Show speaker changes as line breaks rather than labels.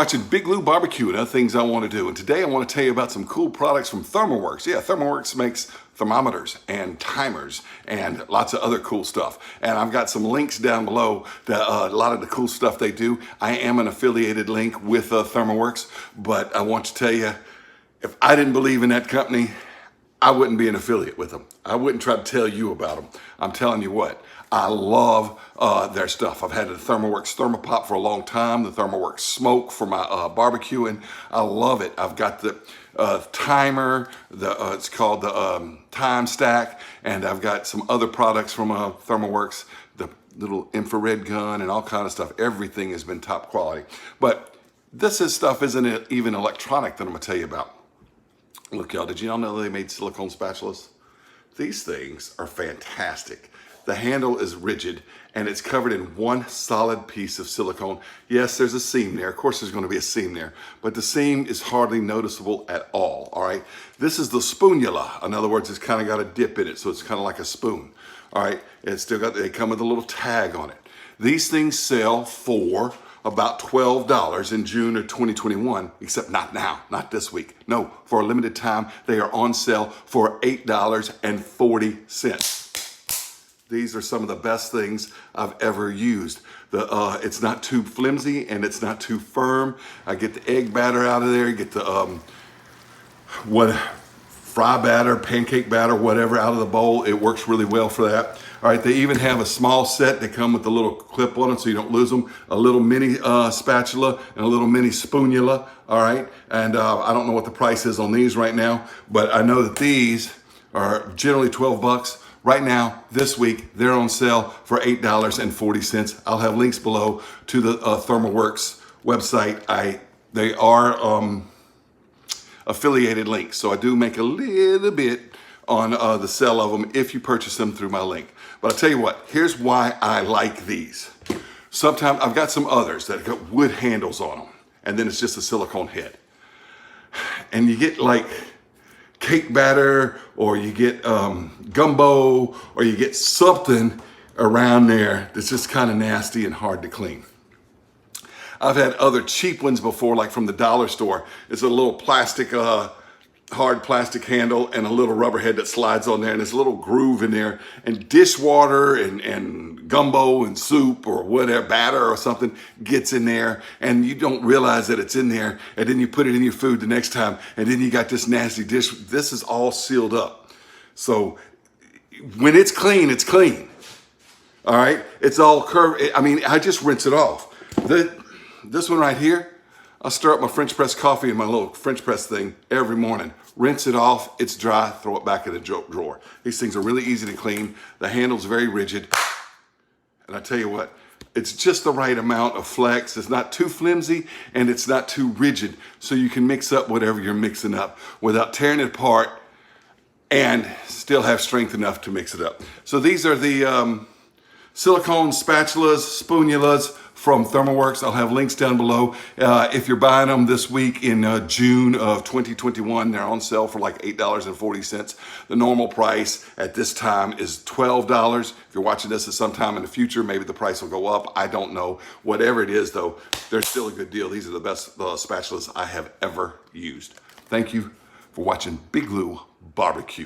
watching Big Lou Barbecue and other things I want to do. And today I want to tell you about some cool products from ThermoWorks. Yeah, ThermoWorks makes thermometers and timers and lots of other cool stuff. And I've got some links down below to a lot of the cool stuff they do. I am an affiliated link with ThermoWorks, but I want to tell you, if I didn't believe in that company, I wouldn't be an affiliate with them. I wouldn't try to tell you about them. I'm telling you what, I love their stuff. I've had the ThermoWorks Thermopop for a long time, the ThermoWorks Smoke for my barbecuing. I love it. I've got the timer, it's called the Time Stack, and I've got some other products from ThermoWorks, the little infrared gun and all kind of stuff. Everything has been top quality. But stuff isn't even electronic that I'm gonna tell you about. Look, y'all, did you all know they made silicone spatulas? These things are fantastic. The handle is rigid and it's covered in one solid piece of silicone. Yes, there's a seam there. Of course, there's going to be a seam there, but the seam is hardly noticeable at all. All right. This is the Spoonula. In other words, it's kind of got a dip in it, so it's kind of like a spoon. All right. It's still got. They come with a little tag on it. These things sell for about $12 in June of 2021, except not now, not this week. No, for a limited time, they are on sale for $8.40. These are some of the best things I've ever used. It's not too flimsy and it's not too firm. I get the egg batter out of there, you get the fry batter, pancake batter, whatever out of the bowl. It works really well for that. All right, they even have a small set. They come with a little clip on it so you don't lose them. A little mini spatula and a little mini spoonula. All right, and I don't know what the price is on these right now, but I know that these are generally 12 bucks. Right now, this week, they're on sale for $8.40. I'll have links below to the ThermoWorks website. They are affiliated links, so I do make a little bit on the sale of them if you purchase them through my link. But I'll tell you what, here's why I like these. Sometimes I've got some others that have got wood handles on them, and then it's just a silicone head. And you get like cake batter, or you get gumbo, or you get something around there that's just kind of nasty and hard to clean. I've had other cheap ones before, like from the dollar store. It's a little plastic, hard plastic handle and a little rubber head that slides on there, and there's a little groove in there, and dishwater and gumbo and soup or whatever, batter or something gets in there, and you don't realize that it's in there, and then you put it in your food the next time, and then you got this nasty dish. This is all sealed up. So when it's clean, it's clean. All right, it's all curved. I mean, I just rinse it off. This one right here, I stir up my French press coffee in my little French press thing every morning. Rinse it off, it's dry, throw it back in the drawer. These things are really easy to clean. The handle's very rigid. And I tell you what, it's just the right amount of flex. It's not too flimsy and it's not too rigid. So you can mix up whatever you're mixing up without tearing it apart and still have strength enough to mix it up. So these are the silicone spatulas, spoonulas from ThermoWorks. I'll have links down below. If you're buying them this week in June of 2021, they're on sale for like $8.40. The normal price at this time is $12. If you're watching this at some time in the future, maybe the price will go up. I don't know. Whatever it is, though, they're still a good deal. These are the best spatulas I have ever used. Thank you for watching Big Lou Barbecue.